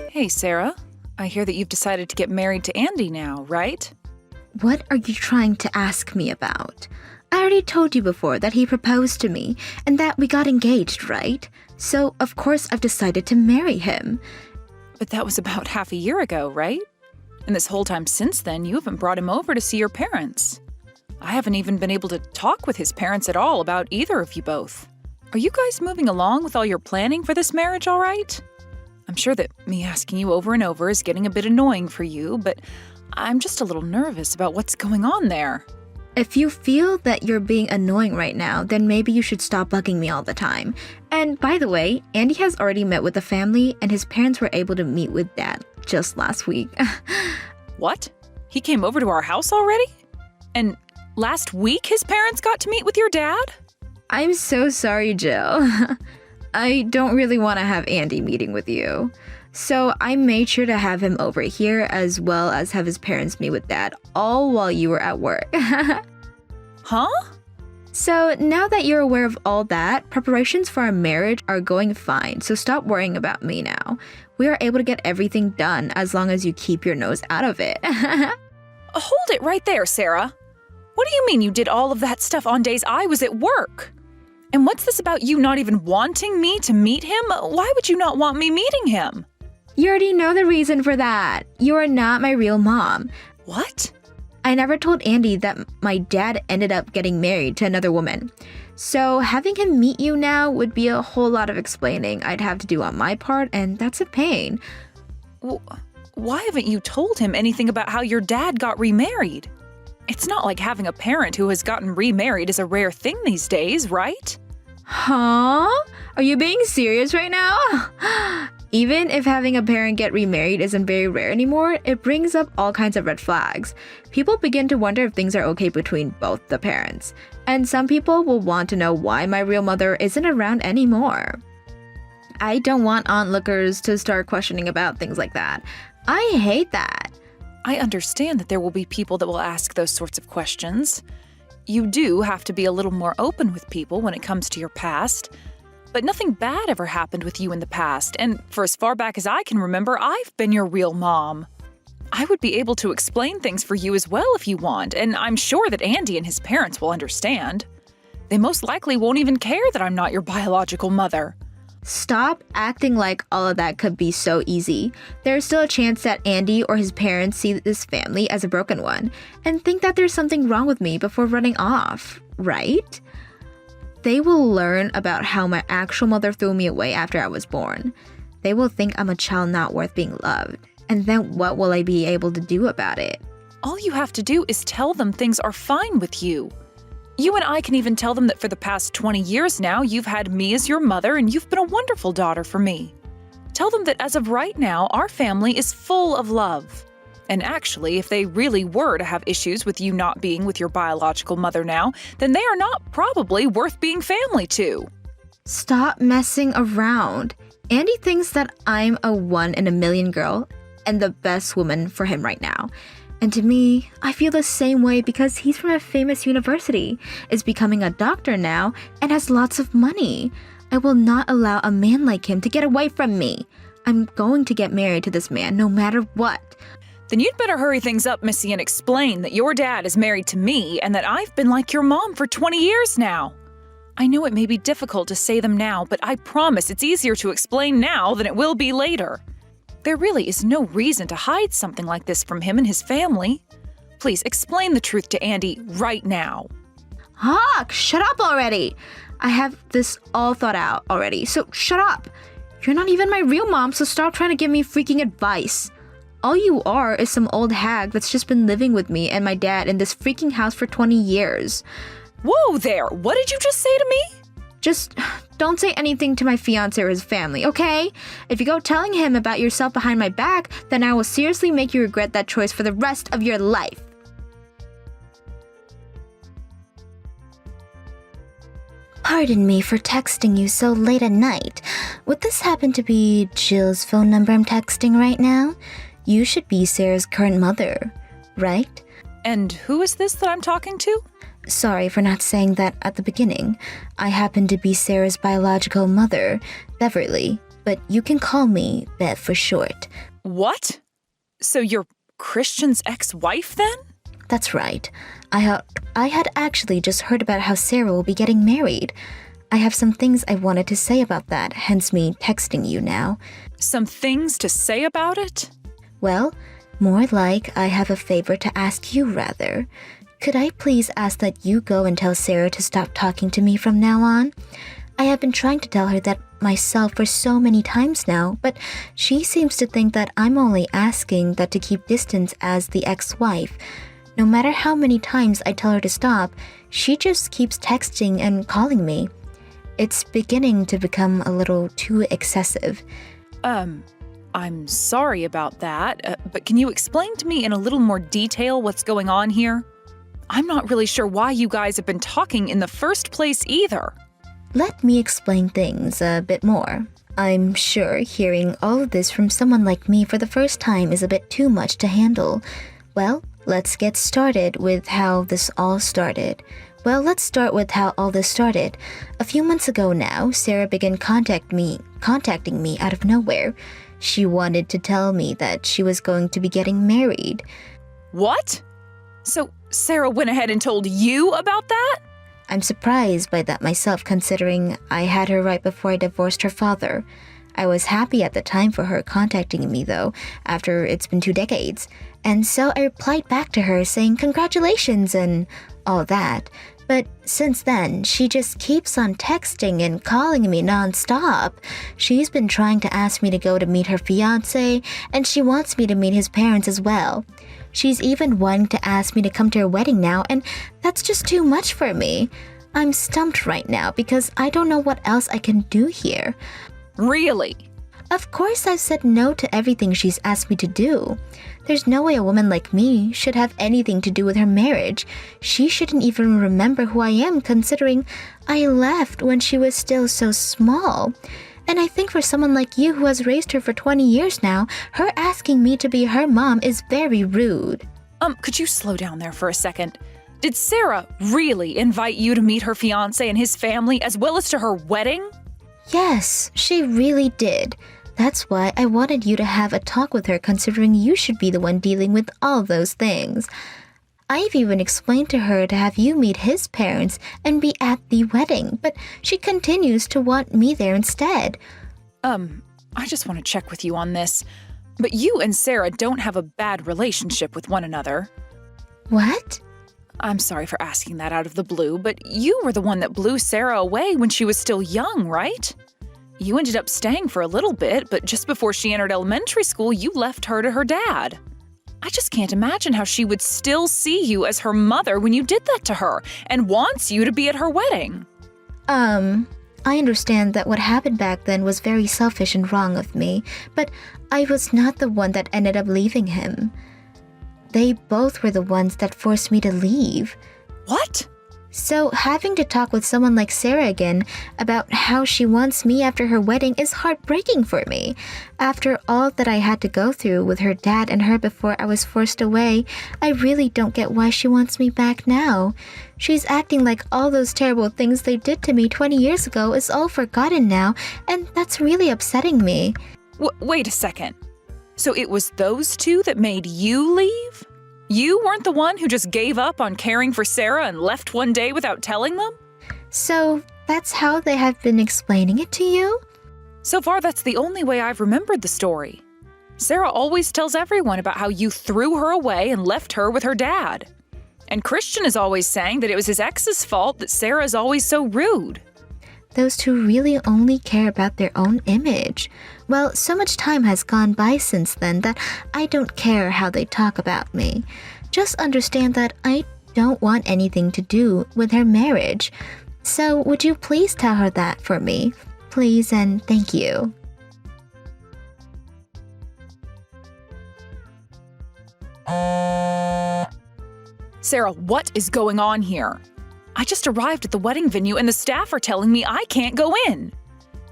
Hey, Sarah. I hear that you've decided to get married to Andy now, right? What are you trying to ask me about? I already told you before that he proposed to me and that we got engaged, right? So, of course, I've decided to marry him. But that was about half a year ago, right? And this whole time since then, you haven't brought him over to see your parents. I haven't even been able to talk with his parents at all about either of you both. Are you guys moving along with all your planning for this marriage all right? I'm sure that me asking you over and over is getting a bit annoying for you, but I'm just a little nervous about what's going on there. If you feel that you're being annoying right now, then maybe you should stop bugging me all the time. And by the way, Andy has already met with the family and his parents were able to meet with Dad just last week. What? He came over to our house already? And last week his parents got to meet with your dad? I'm so sorry, Jill. I don't really want to have Andy meeting with you. So I made sure to have him over here as well as have his parents meet with Dad, all while you were at work. Huh? So now that you're aware of all that, preparations for our marriage are going fine, so stop worrying about me now. We are able to get everything done as long as you keep your nose out of it. Hold it right there, Sarah. What do you mean you did all of that stuff on days I was at work? And what's this about you not even wanting me to meet him? Why would you not want me meeting him? You already know the reason for that. You are not my real mom. What? I never told Andy that my dad ended up getting married to another woman. So having him meet you now would be a whole lot of explaining I'd have to do on my part, and that's a pain. Why haven't you told him anything about how your dad got remarried? It's not like having a parent who has gotten remarried is a rare thing these days, right? Huh? Are you being serious right now? Even if having a parent get remarried isn't very rare anymore, it brings up all kinds of red flags. People begin to wonder if things are okay between both the parents. And some people will want to know why my real mother isn't around anymore. I don't want onlookers to start questioning about things like that. I hate that. I understand that there will be people that will ask those sorts of questions. You do have to be a little more open with people when it comes to your past. But nothing bad ever happened with you in the past, and for as far back as I can remember, I've been your real mom. I would be able to explain things for you as well if you want, and I'm sure that Andy and his parents will understand. They most likely won't even care that I'm not your biological mother. Stop acting like all of that could be so easy. There's still a chance that Andy or his parents see this family as a broken one and think that there's something wrong with me before running off, right? They will learn about how my actual mother threw me away after I was born. They will think I'm a child not worth being loved. And then what will I be able to do about it? All you have to do is tell them things are fine with you. You and I can even tell them that for the past 20 years now, you've had me as your mother and you've been a wonderful daughter for me. Tell them that as of right now, our family is full of love. And actually, if they really were to have issues with you not being with your biological mother now, then they are not probably worth being family to. Stop messing around. Andy thinks that I'm a 1 in a million girl and the best woman for him right now. And to me, I feel the same way because he's from a famous university, is becoming a doctor now, and has lots of money. I will not allow a man like him to get away from me. I'm going to get married to this man no matter what. Then you'd better hurry things up, Missy, and explain that your dad is married to me and that I've been like your mom for 20 years now. I know it may be difficult to say them now, but I promise it's easier to explain now than it will be later. There really is no reason to hide something like this from him and his family. Please explain the truth to Andy right now. Hawk, shut up already. I have this all thought out already, so shut up. You're not even my real mom, so stop trying to give me freaking advice. All you are is some old hag that's just been living with me and my dad in this freaking house for 20 years. Whoa there, what did you just say to me? Just don't say anything to my fiancé or his family, okay? If you go telling him about yourself behind my back, then I will seriously make you regret that choice for the rest of your life. Pardon me for texting you so late at night. Would this happen to be Jill's phone number I'm texting right now? You should be Sarah's current mother, right? And who is this that I'm talking to? Sorry for not saying that at the beginning. I happen to be Sarah's biological mother, Beverly. but you can call me Bev for short. What? So you're Christian's ex-wife then? That's right. I had actually just heard about how Sarah will be getting married. I have some things I wanted to say about that, hence me texting you now. Some things to say about it? Well, more like I have a favor to ask you, rather. Could I please ask that you go and tell Sarah to stop talking to me from now on? I have been trying to tell her that myself for so many times now, but she seems to think that I'm only asking that to keep distance as the ex-wife. No matter how many times I tell her to stop, she just keeps texting and calling me. It's beginning to become a little too excessive. I'm sorry about that, but can you explain to me in a little more detail what's going on here? I'm not really sure why you guys have been talking in the first place either. Let me explain things a bit more. I'm sure hearing all of this from someone like me for the first time is a bit too much to handle. Well, let's get started with how this all started. Let's start with how all this started. A few months ago now, Sarah began contacting me out of nowhere. She wanted to tell me that she was going to be getting married. What? So Sarah went ahead and told you about that? I'm surprised by that myself, considering I had her right before I divorced her father. I was happy at the time for her contacting me, though, after it's been 2 decades. And so I replied back to her saying congratulations and all that. But since then, she just keeps on texting and calling me nonstop. She's been trying to ask me to go to meet her fiancé, and she wants me to meet his parents as well. She's even wanting to ask me to come to her wedding now, and that's just too much for me. I'm stumped right now because I don't know what else I can do here. Really? Of course I've said no to everything she's asked me to do. There's no way a woman like me should have anything to do with her marriage. She shouldn't even remember who I am, considering I left when she was still so small. And I think for someone like you who has raised her for 20 years now, her asking me to be her mom is very rude. Could you slow down there for a second? Did Sarah really invite you to meet her fiancé and his family as well as to her wedding? Yes, she really did. That's why I wanted you to have a talk with her, considering you should be the one dealing with all those things. I've even explained to her to have you meet his parents and be at the wedding, but she continues to want me there instead. I just want to check with you on this. But you and Sarah don't have a bad relationship with one another. What? I'm sorry for asking that out of the blue, but you were the one that blew Sarah away when she was still young, right? You ended up staying for a little bit, but just before she entered elementary school, you left her to her dad. I just can't imagine how she would still see you as her mother when you did that to her and wants you to be at her wedding. I understand that what happened back then was very selfish and wrong of me, but I was not the one that ended up leaving him. They both were the ones that forced me to leave. What? So having to talk with someone like Sarah again about how she wants me after her wedding is heartbreaking for me. After all that I had to go through with her dad and her before I was forced away, I really don't get why she wants me back now. She's acting like all those terrible things they did to me 20 years ago is all forgotten now, and that's really upsetting me. Wait a second. So it was those two that made you leave? You weren't the one who just gave up on caring for Sarah and left one day without telling them? So that's how they have been explaining it to you? So far, that's the only way I've remembered the story. Sarah always tells everyone about how you threw her away and left her with her dad. And Christian is always saying that it was his ex's fault that Sarah is always so rude. Those two really only care about their own image. Well, so much time has gone by since then that I don't care how they talk about me. Just understand that I don't want anything to do with her marriage. So would you please tell her that for me? Please and thank you. Sarah, what is going on here? I just arrived at the wedding venue and the staff are telling me I can't go in.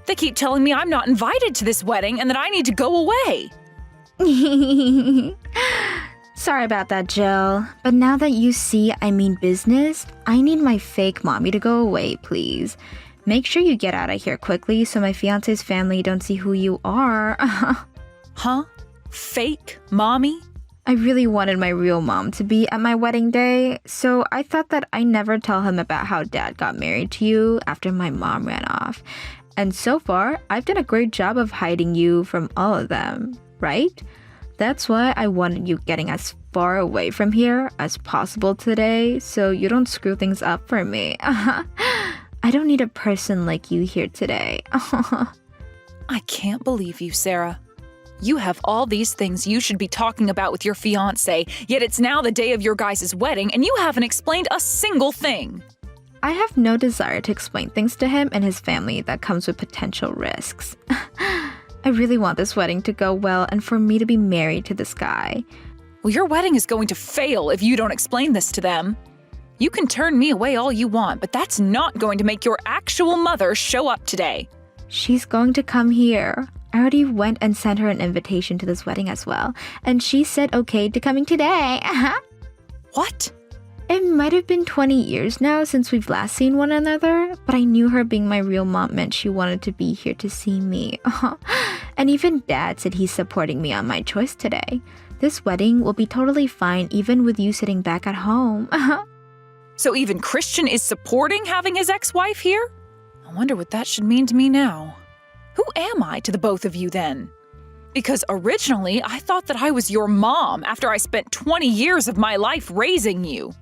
They keep telling me I'm not invited to this wedding and that I need to go away. Sorry about that, Jill. But now that you see I mean business, I need my fake mommy to go away, please. Make sure you get out of here quickly so my fiance's family don't see who you are. Huh? Fake mommy? I really wanted my real mom to be at my wedding day, so I thought that I never tell him about how dad got married to you after my mom ran off. And so far, I've done a great job of hiding you from all of them, right? That's why I wanted you getting as far away from here as possible today so you don't screw things up for me. I don't need a person like you here today. I can't believe you, Sarah. You have all these things you should be talking about with your fiancé, yet it's now the day of your guys' wedding and you haven't explained a single thing. I have no desire to explain things to him and his family that comes with potential risks. I really want this wedding to go well and for me to be married to this guy. Well, your wedding is going to fail if you don't explain this to them. You can turn me away all you want, but that's not going to make your actual mother show up today. She's going to come here. I already went and sent her an invitation to this wedding as well, and she said okay to coming today. What? It might have been 20 years now since we've last seen one another, but I knew her being my real mom meant she wanted to be here to see me. And even Dad said he's supporting me on my choice today. This wedding will be totally fine even with you sitting back at home. So even Christian is supporting having his ex-wife here? I wonder what that should mean to me now. Who am I to the both of you then? Because originally I thought that I was your mom after I spent 20 years of my life raising you.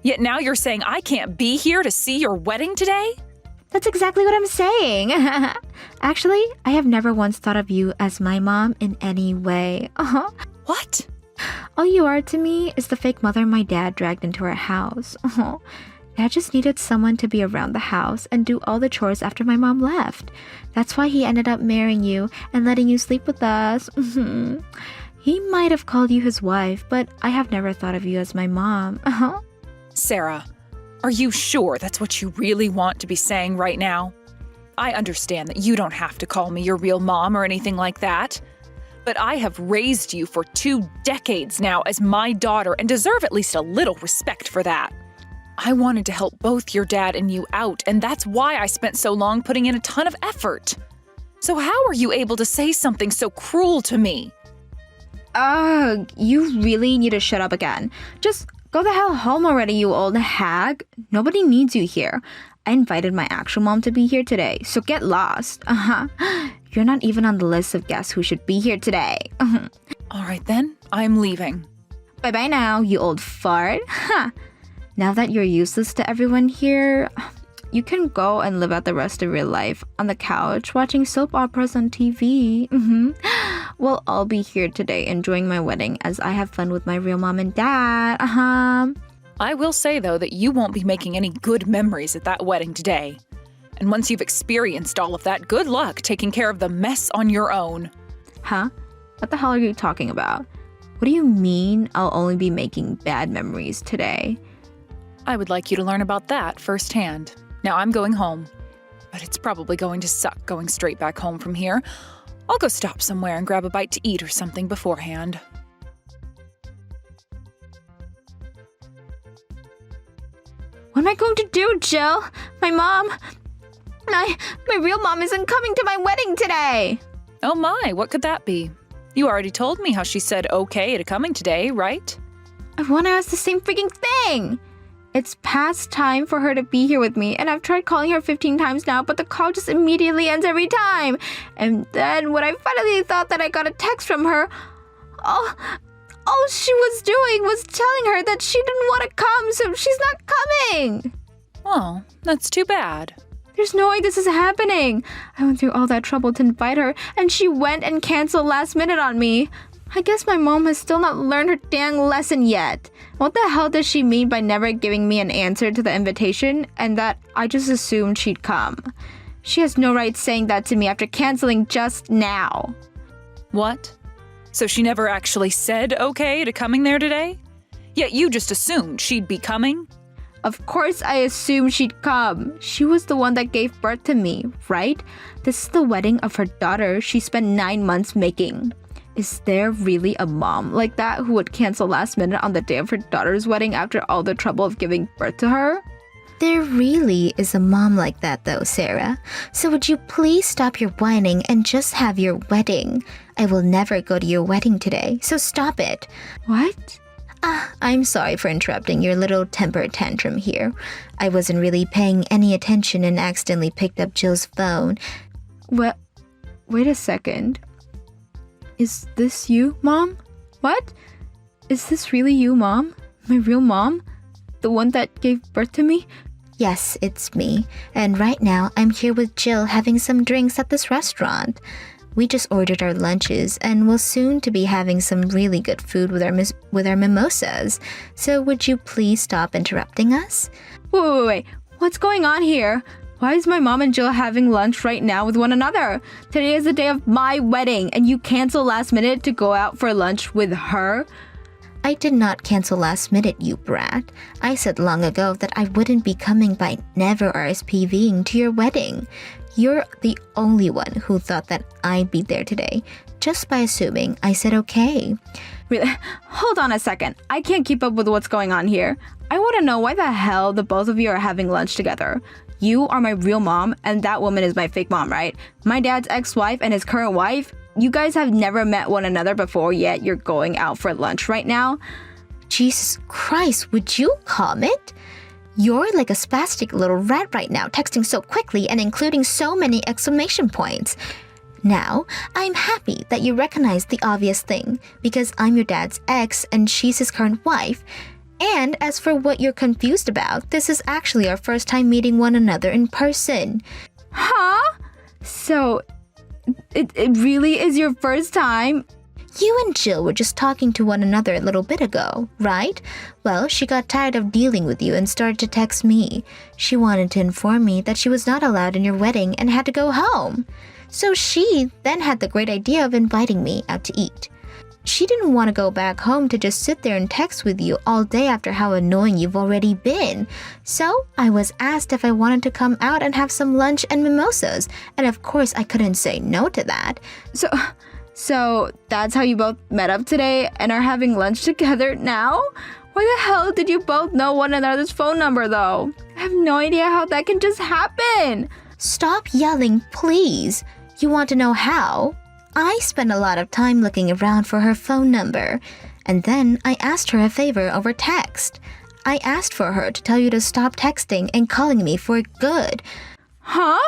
Yet now you're saying I can't be here to see your wedding today? That's exactly what I'm saying. Actually, I have never once thought of you as my mom in any way. What? All you are to me is the fake mother my dad dragged into our house. Dad just needed someone to be around the house and do all the chores after my mom left. That's why he ended up marrying you and letting you sleep with us. He might have called you his wife, but I have never thought of you as my mom. Sarah, are you sure that's what you really want to be saying right now? I understand that you don't have to call me your real mom or anything like that. But I have raised you for 2 decades now as my daughter and deserve at least a little respect for that. I wanted to help both your dad and you out, and that's why I spent so long putting in a ton of effort. So how are you able to say something so cruel to me? You really need to shut up again. Just go the hell home already, you old hag. Nobody needs you here. I invited my actual mom to be here today, so get lost. You're not even on the list of guests who should be here today. All right then, I'm leaving. Bye-bye now, you old fart. Now that you're useless to everyone here, you can go and live out the rest of your life on the couch watching soap operas on TV. We'll all be here today enjoying my wedding as I have fun with my real mom and dad. I will say, though, that you won't be making any good memories at that wedding today. And once you've experienced all of that, good luck taking care of the mess on your own. Huh? What the hell are you talking about? What do you mean I'll only be making bad memories today? I would like you to learn about that firsthand. Now I'm going home. But it's probably going to suck going straight back home from here. I'll go stop somewhere and grab a bite to eat or something beforehand. What am I going to do, Jill? My real mom isn't coming to my wedding today. Oh my, what could that be? You already told me how she said okay to coming today, right? I want to ask the same freaking thing. It's past time for her to be here with me, and I've tried calling her 15 times now, but the call just immediately ends every time. And then when I finally thought that I got a text from her, all she was doing was telling her that she didn't want to come, so she's not coming. Well, that's too bad. There's no way this is happening. I went through all that trouble to invite her, and she went and canceled last minute on me. I guess my mom has still not learned her dang lesson yet. What the hell does she mean by never giving me an answer to the invitation and that I just assumed she'd come? She has no right saying that to me after canceling just now. What? So she never actually said okay to coming there today? Yet you just assumed she'd be coming? Of course I assumed she'd come. She was the one that gave birth to me, right? This is the wedding of her daughter she spent 9 months making. Is there really a mom like that who would cancel last minute on the day of her daughter's wedding after all the trouble of giving birth to her? There really is a mom like that though, Sarah. So would you please stop your whining and just have your wedding? I will never go to your wedding today, so stop it. What? I'm sorry for interrupting your little temper tantrum here. I wasn't really paying any attention and accidentally picked up Jill's phone. Well, wait a second. Is this you, Mom? What? Is this really you, Mom? My real mom? The one that gave birth to me? Yes, it's me. And right now, I'm here with Jill having some drinks at this restaurant. We just ordered our lunches and will soon to be having some really good food with our mimosas. So would you please stop interrupting us? Wait. What's going on here? Why is my mom and Jill having lunch right now with one another? Today is the day of my wedding, and you cancel last minute to go out for lunch with her? I did not cancel last minute, you brat. I said long ago that I wouldn't be coming by never RSVPing to your wedding. You're the only one who thought that I'd be there today, just by assuming I said okay. Really? Hold on a second. I can't keep up with what's going on here. I want to know why the hell the both of you are having lunch together. You are my real mom, and that woman is my fake mom, right? My dad's ex-wife and his current wife? You guys have never met one another before, yet you're going out for lunch right now? Jesus Christ, would you comment? You're like a spastic little rat right now, texting so quickly and including so many exclamation points. Now, I'm happy that you recognize the obvious thing, because I'm your dad's ex and she's his current wife. And as for what you're confused about, this is actually our first time meeting one another in person. Huh? So, it really is your first time? You and Jill were just talking to one another a little bit ago, right? Well, she got tired of dealing with you and started to text me. She wanted to inform me that she was not allowed in your wedding and had to go home. So she then had the great idea of inviting me out to eat. She didn't want to go back home to just sit there and text with you all day after how annoying you've already been. So I was asked if I wanted to come out and have some lunch and mimosas, and of course I couldn't say no to that. So that's how you both met up today and are having lunch together now? Why the hell did you both know one another's phone number though? I have no idea how that can just happen. Stop yelling, please. You want to know how? I spent a lot of time looking around for her phone number, and then I asked her a favor over text. I asked for her to tell you to stop texting and calling me for good. Huh?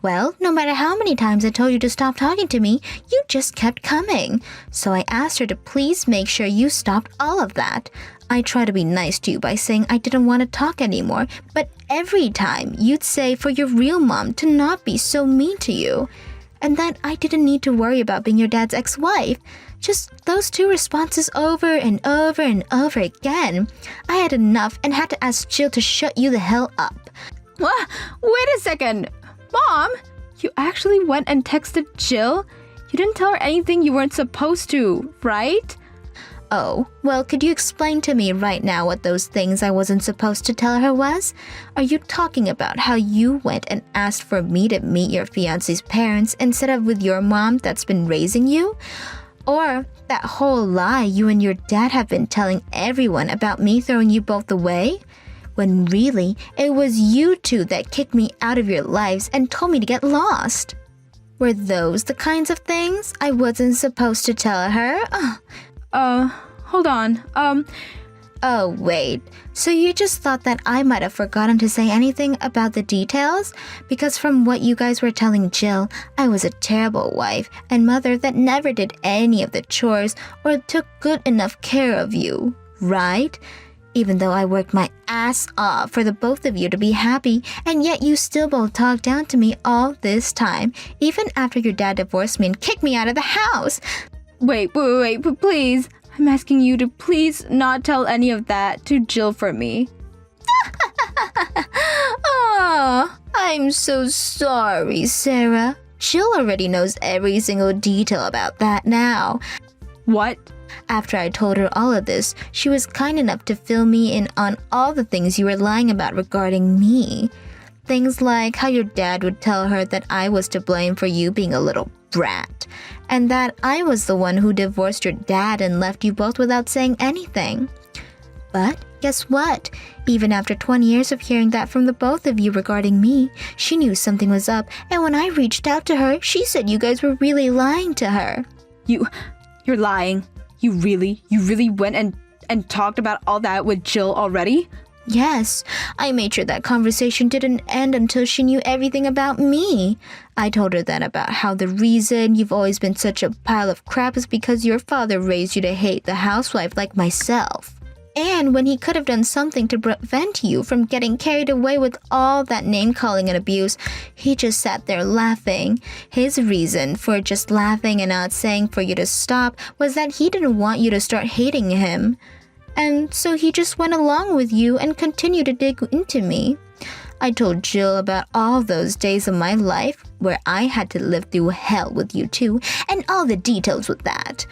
Well, no matter how many times I told you to stop talking to me, you just kept coming. So I asked her to please make sure you stopped all of that. I tried to be nice to you by saying I didn't want to talk anymore, but every time you'd say for your real mom to not be so mean to you. And that I didn't need to worry about being your dad's ex-wife. Just those two responses over and over and over again. I had enough and had to ask Jill to shut you the hell up. What? Wait a second. Mom, you actually went and texted Jill? You didn't tell her anything you weren't supposed to, right? Oh, well, could you explain to me right now what those things I wasn't supposed to tell her was? Are you talking about how you went and asked for me to meet your fiancé's parents instead of with your mom that's been raising you? Or that whole lie you and your dad have been telling everyone about me throwing you both away? When really, it was you two that kicked me out of your lives and told me to get lost. Were those the kinds of things I wasn't supposed to tell her? Hold on. Oh, wait. So you just thought that I might have forgotten to say anything about the details? Because from what you guys were telling Jill, I was a terrible wife and mother that never did any of the chores or took good enough care of you, right? Even though I worked my ass off for the both of you to be happy, and yet you still both talked down to me all this time, even after your dad divorced me and kicked me out of the house. Wait, please. I'm asking you to please not tell any of that to Jill for me. Oh, I'm so sorry, Sarah. Jill already knows every single detail about that now. What? After I told her all of this, she was kind enough to fill me in on all the things you were lying about regarding me. Things like how your dad would tell her that I was to blame for you being a little brat, and that I was the one who divorced your dad and left you both without saying anything. But guess what? Even after 20 years of hearing that from the both of you regarding me, she knew something was up, and when I reached out to her, she said you guys were really lying to her. You're lying. You really went and talked about all that with Jill already? Yes, I made sure that conversation didn't end until she knew everything about me. I told her then about how the reason you've always been such a pile of crap is because your father raised you to hate the housewife like myself. And when he could have done something to prevent you from getting carried away with all that name-calling and abuse, he just sat there laughing. His reason for just laughing and not saying for you to stop was that he didn't want you to start hating him. And so he just went along with you and continued to dig into me. I told Jill about all those days of my life where I had to live through hell with you two, and all the details with that.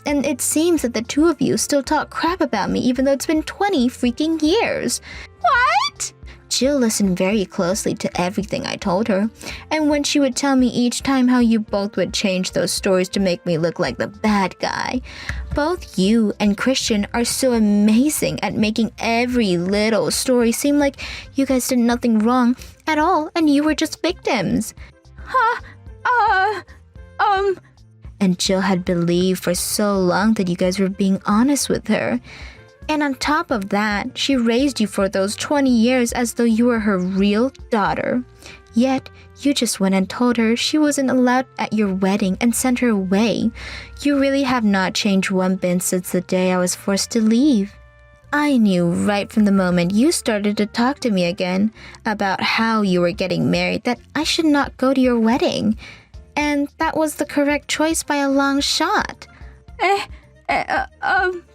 And it seems that the two of you still talk crap about me even though it's been 20 freaking years. What? Jill listened very closely to everything I told her, and when she would tell me each time how you both would change those stories to make me look like the bad guy. Both you and Christian are so amazing at making every little story seem like you guys did nothing wrong at all and you were just victims. And Jill had believed for so long that you guys were being honest with her. And on top of that, she raised you for those 20 years as though you were her real daughter. Yet, you just went and told her she wasn't allowed at your wedding and sent her away. You really have not changed one bit since the day I was forced to leave. I knew right from the moment you started to talk to me again about how you were getting married that I should not go to your wedding. And that was the correct choice by a long shot.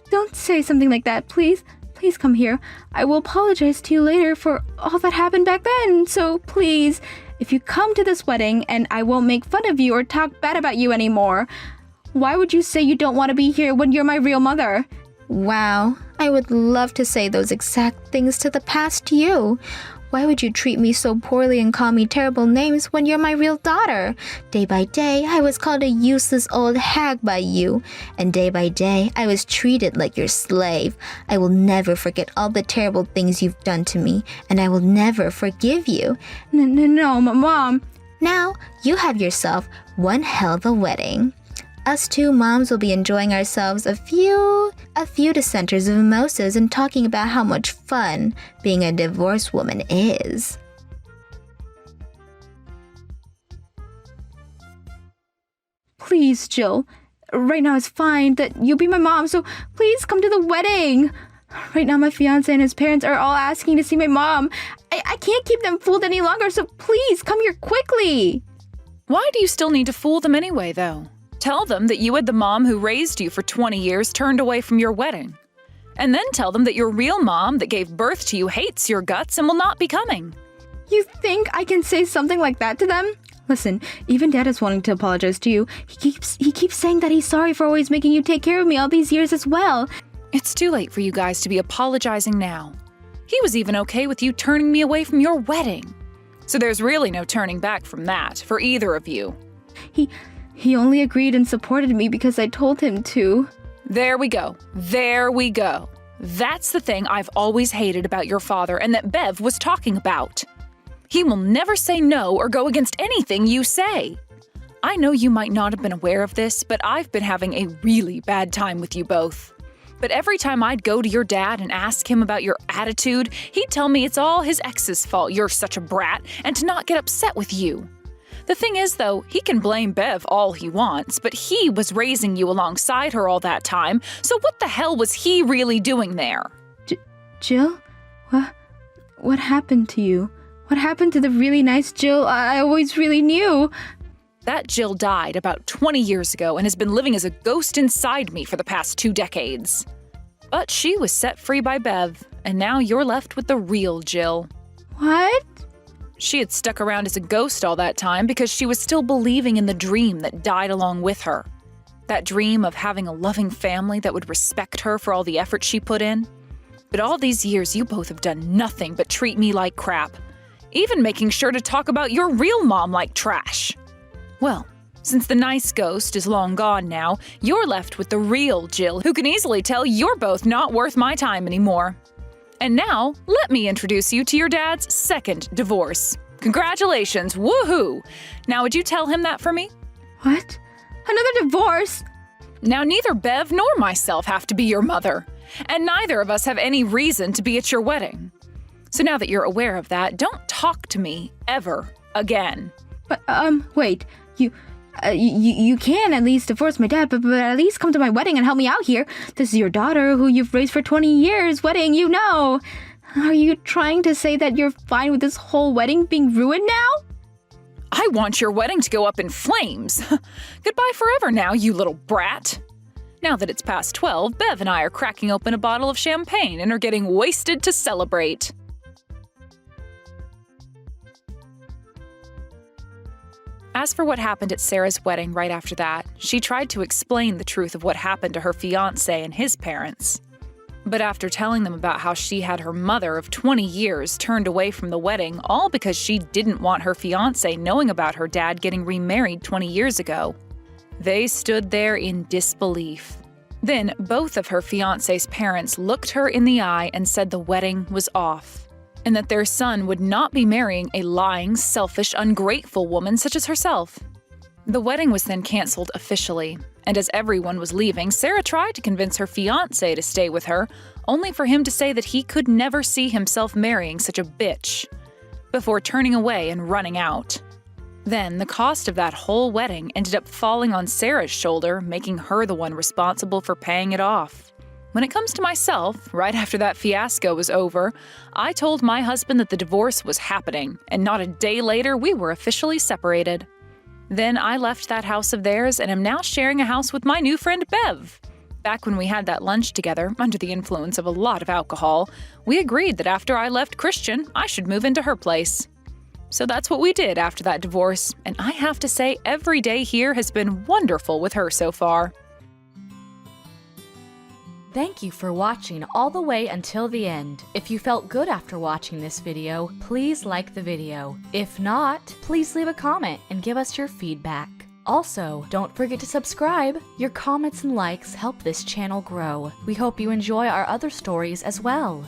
Don't say something like that, please. Please come here. I will apologize to you later for all that happened back then. So please, if you come to this wedding and I won't make fun of you or talk bad about you anymore, why would you say you don't want to be here when you're my real mother? Wow, I would love to say those exact things to the past you. Why would you treat me so poorly and call me terrible names when you're my real daughter? Day by day, I was called a useless old hag by you. And day by day, I was treated like your slave. I will never forget all the terrible things you've done to me, and I will never forgive you. No, Mom. Now, you have yourself one hell of a wedding. Us two moms will be enjoying ourselves a few dissenters of mimosas and talking about how much fun being a divorced woman is. Please, Jill. Right now it's fine that you'll be my mom, so please come to the wedding. Right now my fiancé and his parents are all asking to see my mom. I can't keep them fooled any longer, so please come here quickly. Why do you still need to fool them anyway, though? Tell them that you had the mom who raised you for 20 years turned away from your wedding. And then tell them that your real mom that gave birth to you hates your guts and will not be coming. You think I can say something like that to them? Listen, even Dad is wanting to apologize to you. He keeps saying that he's sorry for always making you take care of me all these years as well. It's too late for you guys to be apologizing now. He was even okay with you turning me away from your wedding. So there's really no turning back from that for either of you. He only agreed and supported me because I told him to. There we go. That's the thing I've always hated about your father and that Bev was talking about. He will never say no or go against anything you say. I know you might not have been aware of this, but I've been having a really bad time with you both. But every time I'd go to your dad and ask him about your attitude, he'd tell me it's all his ex's fault you're such a brat and to not get upset with you. The thing is, though, he can blame Bev all he wants, but he was raising you alongside her all that time, so what the hell was he really doing there? Jill? What happened to you? What happened to the really nice Jill I always really knew? That Jill died about 20 years ago and has been living as a ghost inside me for the past 2 decades. But she was set free by Bev, and now you're left with the real Jill. What? She had stuck around as a ghost all that time because she was still believing in the dream that died along with her. That dream of having a loving family that would respect her for all the effort she put in. But all these years, you both have done nothing but treat me like crap, even making sure to talk about your real mom like trash. Well, Since the nice ghost is long gone now, you're left with the real Jill, who can easily tell you're both not worth my time anymore. And now, let me introduce you to your dad's second divorce. Congratulations, woohoo! Now would you tell him that for me? What? Another divorce? Now neither Bev nor myself have to be your mother, and neither of us have any reason to be at your wedding. So now that you're aware of that, don't talk to me ever again. But, wait. You can at least divorce my dad, but at least come to my wedding and help me out here. This is your daughter who you've raised for 20 years. Wedding, you know. Are you trying to say that you're fine with this whole wedding being ruined now? I want your wedding to go up in flames. Goodbye forever now, you little brat. Now that it's past 12, Bev and I are cracking open a bottle of champagne and are getting wasted to celebrate. As for what happened at Sarah's wedding right after that, she tried to explain the truth of what happened to her fiancé and his parents. But after telling them about how she had her mother of 20 years turned away from the wedding, all because she didn't want her fiancé knowing about her dad getting remarried 20 years ago, they stood there in disbelief. Then both of her fiancé's parents looked her in the eye and said the wedding was off, and that their son would not be marrying a lying, selfish, ungrateful woman such as herself. The wedding was then canceled officially, and as everyone was leaving, Sarah tried to convince her fiancé to stay with her, only for him to say that he could never see himself marrying such a bitch, before turning away and running out. Then the cost of that whole wedding ended up falling on Sarah's shoulder, making her the one responsible for paying it off. When it comes to myself, right after that fiasco was over, I told my husband that the divorce was happening, and not a day later we were officially separated. Then I left that house of theirs and am now sharing a house with my new friend Bev. Back when we had that lunch together, under the influence of a lot of alcohol, we agreed that after I left Christian, I should move into her place. So that's what we did after that divorce, and I have to say every day here has been wonderful with her so far. Thank you for watching all the way until the end. If you felt good after watching this video, please like the video. If not, please leave a comment and give us your feedback. Also, don't forget to subscribe. Your comments and likes help this channel grow. We hope you enjoy our other stories as well.